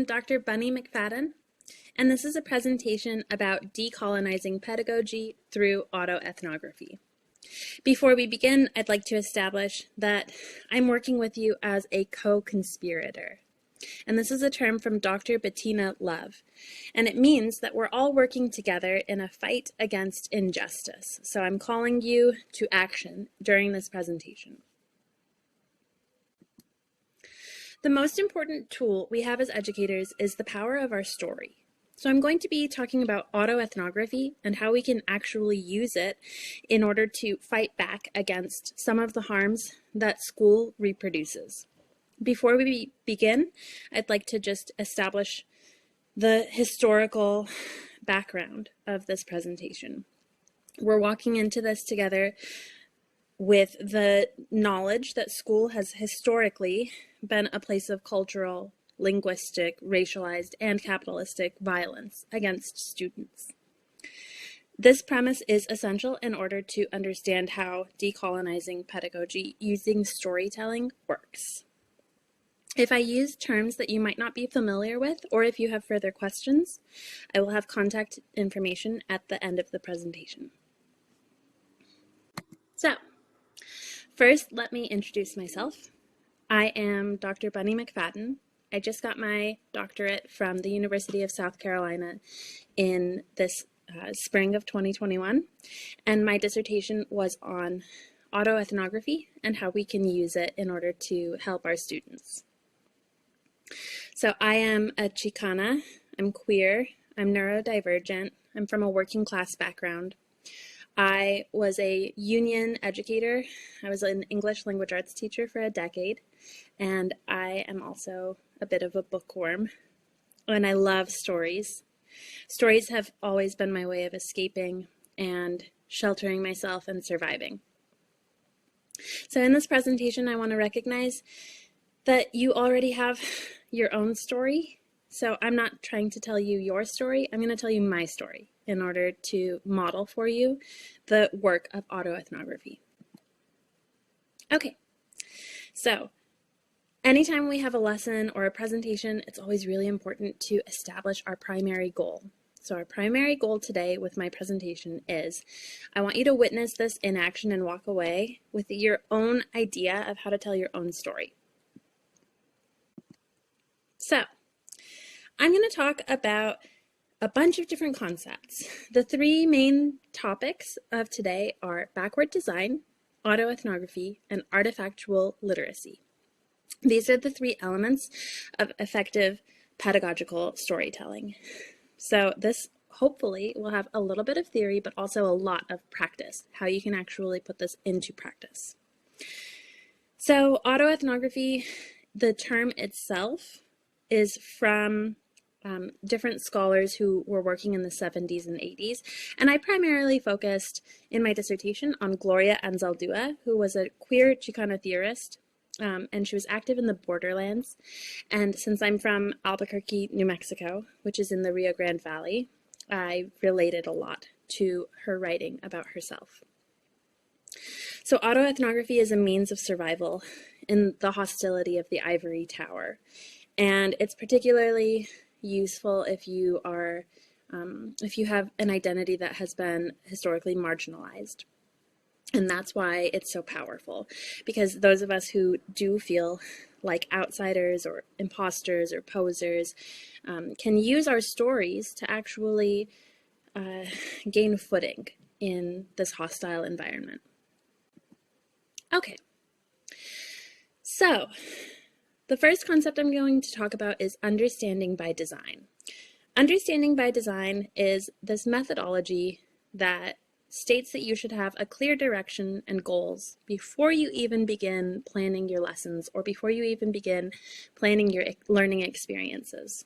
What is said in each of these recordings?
am Dr. Bunny McFadden, and this is a presentation about decolonizing pedagogy through autoethnography. Before we begin, I'd like to establish that I'm working with you as a co-conspirator. And this is a term from Dr. Bettina Love, and it means that we're all working together in a fight against injustice. So I'm calling you to action during this presentation. The most important tool we have as educators is the power of our story. So I'm going to be talking about autoethnography and how we can actually use it in order to fight back against some of the harms that school reproduces. Before we begin, I'd like to just establish the historical background of this presentation. We're walking into this together with the knowledge that school has historically been a place of cultural, linguistic, racialized, and capitalistic violence against students. This premise is essential in order to understand how decolonizing pedagogy using storytelling works. If I use terms that you might not be familiar with, or if you have further questions, I will have contact information at the end of the presentation. So, first, let me introduce myself. I am Dr. Bunny McFadden. I just got my doctorate from the University of South Carolina in this spring of 2021, and my dissertation was on autoethnography and how we can use it in order to help our students. So I am a Chicana, I'm queer, I'm neurodivergent, I'm from a working class background. I was a union educator. I was an English language arts teacher for a decade, and I am also a bit of a bookworm, and I love stories. Stories have always been my way of escaping and sheltering myself and surviving. So in this presentation, I want to recognize that you already have your own story. So I'm not trying to tell you your story. I'm going to tell you my story in order to model for you the work of autoethnography. Okay, so anytime we have a lesson or a presentation, it's always really important to establish our primary goal. So our primary goal today with my presentation is, I want you to witness this in action and walk away with your own idea of how to tell your own story. So, I'm going to talk about a bunch of different concepts. The three main topics of today are backward design, autoethnography, and artifactual literacy. These are the three elements of effective pedagogical storytelling. So this hopefully will have a little bit of theory, but also a lot of practice, how you can actually put this into practice. So autoethnography, the term itself, is from different scholars who were working in the 70s and 80s. And I primarily focused in my dissertation on Gloria Anzaldúa, who was a queer Chicana theorist, and she was active in the borderlands. And since I'm from Albuquerque, New Mexico, which is in the Rio Grande Valley, I related a lot to her writing about herself. So autoethnography is a means of survival in the hostility of the ivory tower. And it's particularly useful if you are, if you have an identity that has been historically marginalized. And that's why it's so powerful, because those of us who do feel like outsiders or imposters or posers can use our stories to actually gain footing in this hostile environment. Okay, so the first concept I'm going to talk about is understanding by design. Understanding by design is this methodology that states that you should have a clear direction and goals before you even begin planning your lessons or before you even begin planning your learning experiences.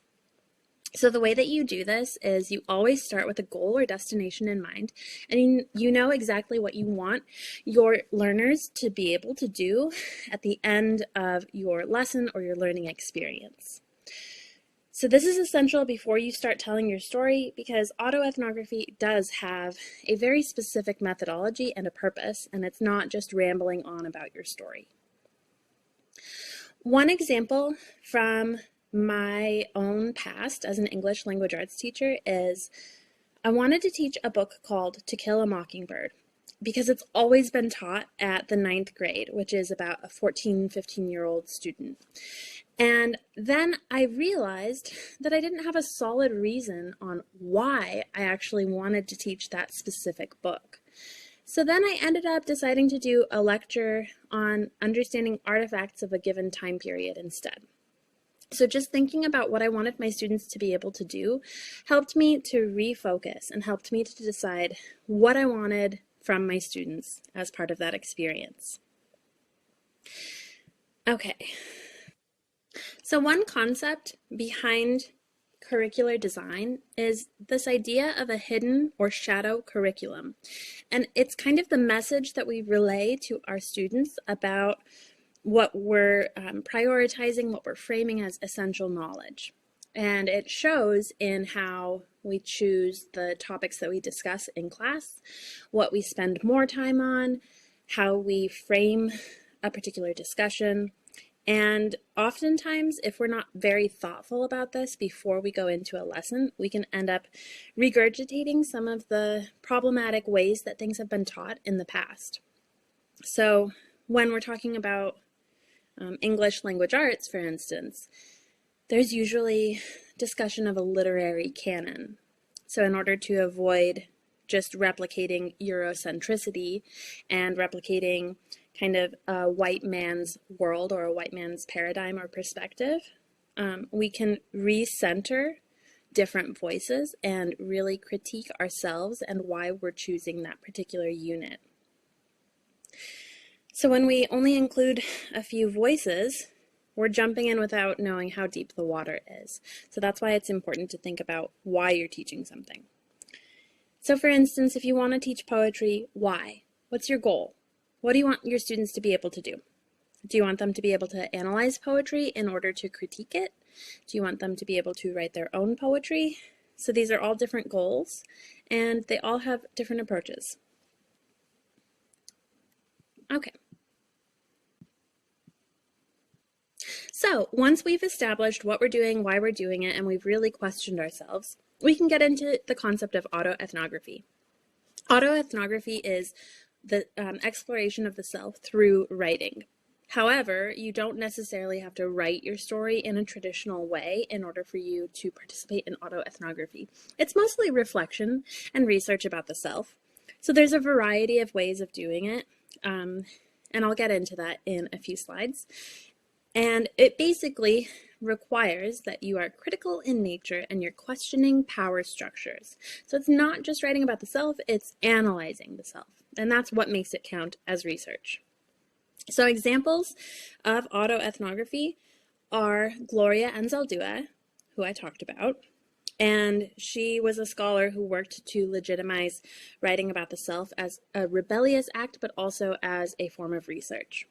So the way that you do this is you always start with a goal or destination in mind, and you know exactly what you want your learners to be able to do at the end of your lesson or your learning experience. So this is essential before you start telling your story, because autoethnography does have a very specific methodology and a purpose, and it's not just rambling on about your story. One example from my own past as an English language arts teacher is I wanted to teach a book called To Kill a Mockingbird because it's always been taught at the 9th grade, which is about a 14, 15-year-old student. And then I realized that I didn't have a solid reason on why I actually wanted to teach that specific book. So then I ended up deciding to do a lecture on understanding artifacts of a given time period instead. So just thinking about what I wanted my students to be able to do helped me to refocus and helped me to decide what I wanted from my students as part of that experience. Okay. So one concept behind curricular design is this idea of a hidden or shadow curriculum. And it's kind of the message that we relay to our students about what we're prioritizing, what we're framing as essential knowledge. And it shows in how we choose the topics that we discuss in class, what we spend more time on, how we frame a particular discussion. And oftentimes, if we're not very thoughtful about this before we go into a lesson, we can end up regurgitating some of the problematic ways that things have been taught in the past. So when we're talking about English language arts, for instance, there's usually discussion of a literary canon. So in order to avoid just replicating Eurocentricity and replicating kind of a white man's world or a white man's paradigm or perspective, we can recenter different voices and really critique ourselves and why we're choosing that particular unit. So when we only include a few voices, we're jumping in without knowing how deep the water is. So that's why it's important to think about why you're teaching something. So for instance, if you want to teach poetry, why? What's your goal? What do you want your students to be able to do? Do you want them to be able to analyze poetry in order to critique it? Do you want them to be able to write their own poetry? So these are all different goals, and they all have different approaches. Okay. So once we've established what we're doing, why we're doing it, and we've really questioned ourselves, we can get into the concept of autoethnography. Autoethnography is the exploration of the self through writing. However, you don't necessarily have to write your story in a traditional way in order for you to participate in autoethnography. It's mostly reflection and research about the self. So there's a variety of ways of doing it, and I'll get into that in a few slides. And it basically requires that you are critical in nature and you're questioning power structures. So it's not just writing about the self, it's analyzing the self. And that's what makes it count as research. So examples of autoethnography are Gloria Anzaldúa, who I talked about, and she was a scholar who worked to legitimize writing about the self as a rebellious act, but also as a form of research.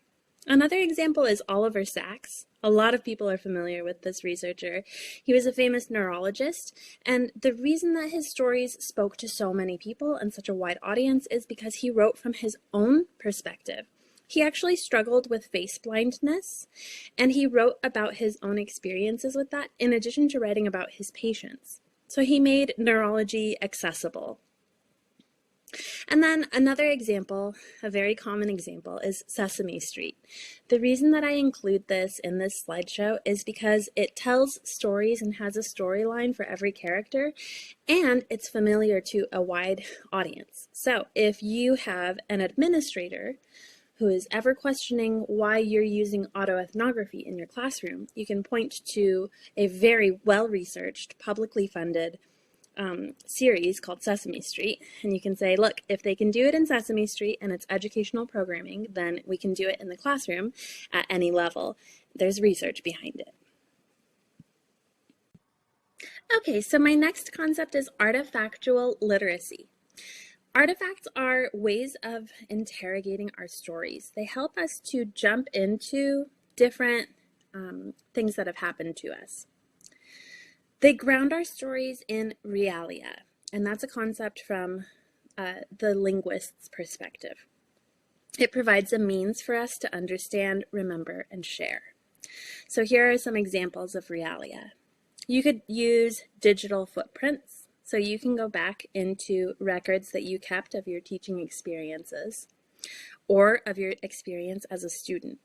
Another example is Oliver Sacks. A lot of people are familiar with this researcher. He was a famous neurologist, and the reason that his stories spoke to so many people and such a wide audience is because he wrote from his own perspective. He actually struggled with face blindness, and he wrote about his own experiences with that in addition to writing about his patients. So he made neurology accessible. And then another example, a very common example, is Sesame Street. The reason that I include this in this slideshow is because it tells stories and has a storyline for every character, and it's familiar to a wide audience. So if you have an administrator who is ever questioning why you're using autoethnography in your classroom, you can point to a very well-researched, publicly funded series called Sesame Street, and you can say, look, if they can do it in Sesame Street and it's educational programming, then we can do it in the classroom at any level. There's research behind it. Okay, so my next concept is artifactual literacy. Artifacts are ways of interrogating our stories. They help us to jump into different things that have happened to us. They ground our stories in realia, and that's a concept from the linguist's perspective. It provides a means for us to understand, remember, and share. So here are some examples of realia. You could use digital footprints. So you can go back into records that you kept of your teaching experiences or of your experience as a student.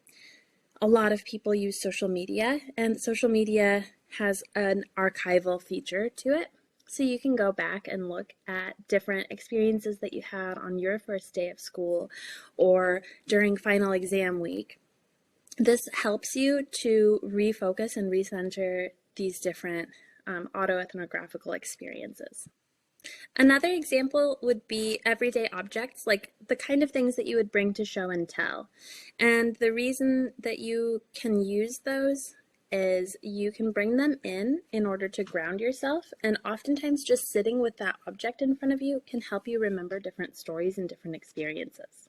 A lot of people use social media, and social media has an archival feature to it. So you can go back and look at different experiences that you had on your first day of school or during final exam week. This helps you to refocus and recenter these different autoethnographical experiences. Another example would be everyday objects, like the kind of things that you would bring to show and tell. And the reason that you can use those is you can bring them in order to ground yourself, and oftentimes just sitting with that object in front of you can help you remember different stories and different experiences.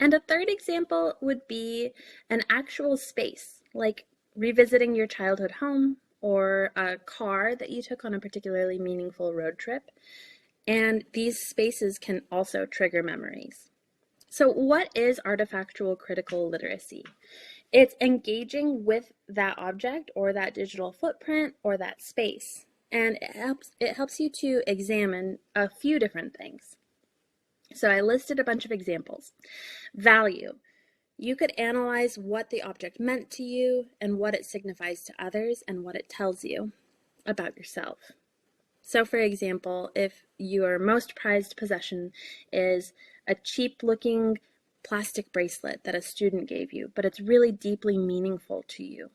And a third example would be an actual space, like revisiting your childhood home or a car that you took on a particularly meaningful road trip. And these spaces can also trigger memories. So what is artifactual critical literacy? It's engaging with that object or that digital footprint or that space. And it helps you to examine a few different things. So I listed a bunch of examples. Value. You could analyze what the object meant to you and what it signifies to others and what it tells you about yourself. So for example, if your most prized possession is a cheap looking plastic bracelet that a student gave you, but it's really deeply meaningful to you,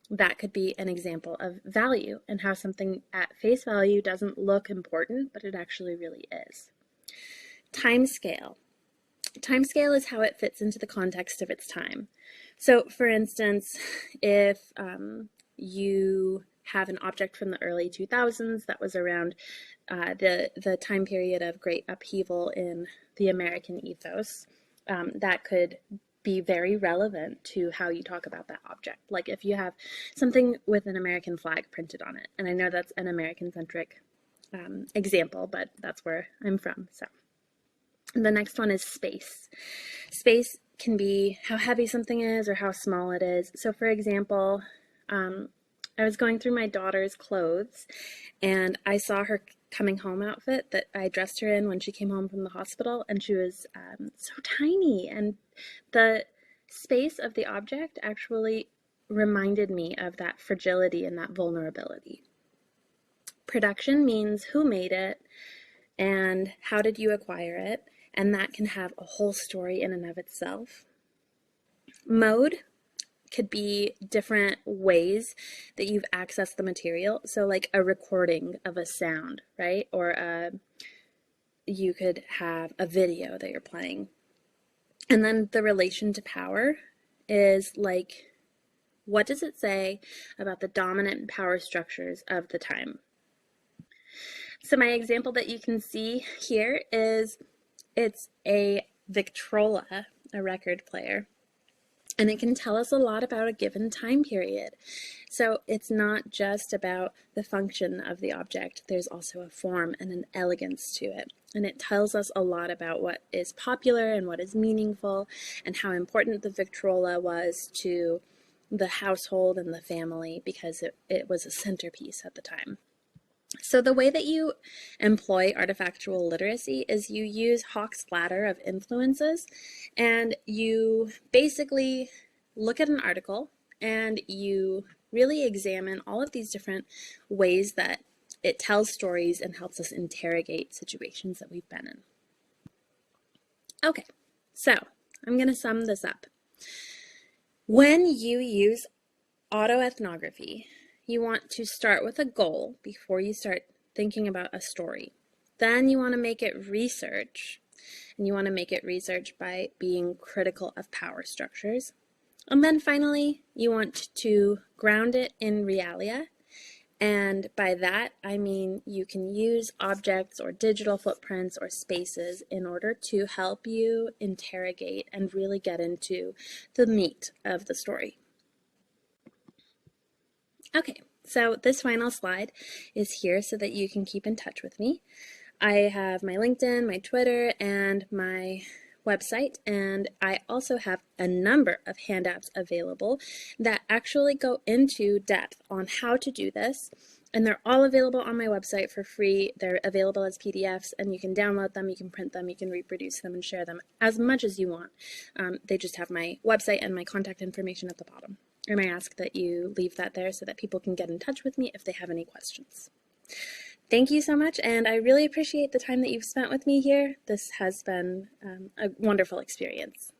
that could be an example of value and how something at face value doesn't look important, but it actually really is. Time scale. Time scale is how it fits into the context of its time. So for instance, if you have an object from the early 2000s that was around the time period of great upheaval in the American ethos, that could be very relevant to how you talk about that object. Like if you have something with an American flag printed on it, and I know that's an American-centric example, but that's where I'm from, so. The next one is space. Space can be how heavy something is or how small it is. So for example, I was going through my daughter's clothes and I saw her coming home outfit that I dressed her in when she came home from the hospital, and she was so tiny, and the space of the object actually reminded me of that fragility and that vulnerability. Production means who made it and how did you acquire it, and that can have a whole story in and of itself. Mode could be different ways that you've accessed the material. So like a recording of a sound, right? Or you could have a video that you're playing. And then the relation to power is like, what does it say about the dominant power structures of the time? So my example that you can see here is it's a Victrola, a record player, and it can tell us a lot about a given time period. So it's not just about the function of the object, there's also a form and an elegance to it. And it tells us a lot about what is popular and what is meaningful and how important the Victrola was to the household and the family because it was a centerpiece at the time. So the way that you employ artifactual literacy is you use Hawk's ladder of influences, and you basically look at an article and you really examine all of these different ways that it tells stories and helps us interrogate situations that we've been in. Okay, so I'm going to sum this up. When you use autoethnography, you want to start with a goal before you start thinking about a story. Then you want to make it research, and you want to make it research by being critical of power structures. And then finally, you want to ground it in realia, and by that I mean you can use objects or digital footprints or spaces in order to help you interrogate and really get into the meat of the story. Okay, so this final slide is here so that you can keep in touch with me. I have my LinkedIn, my Twitter, and my website, and I also have a number of handouts available that actually go into depth on how to do this, and they're all available on my website for free. They're available as PDFs, and you can download them, you can print them, you can reproduce them and share them as much as you want. They just have my website and my contact information at the bottom. And I ask that you leave that there so that people can get in touch with me if they have any questions. Thank you so much, and I really appreciate the time that you've spent with me here. This has been a wonderful experience.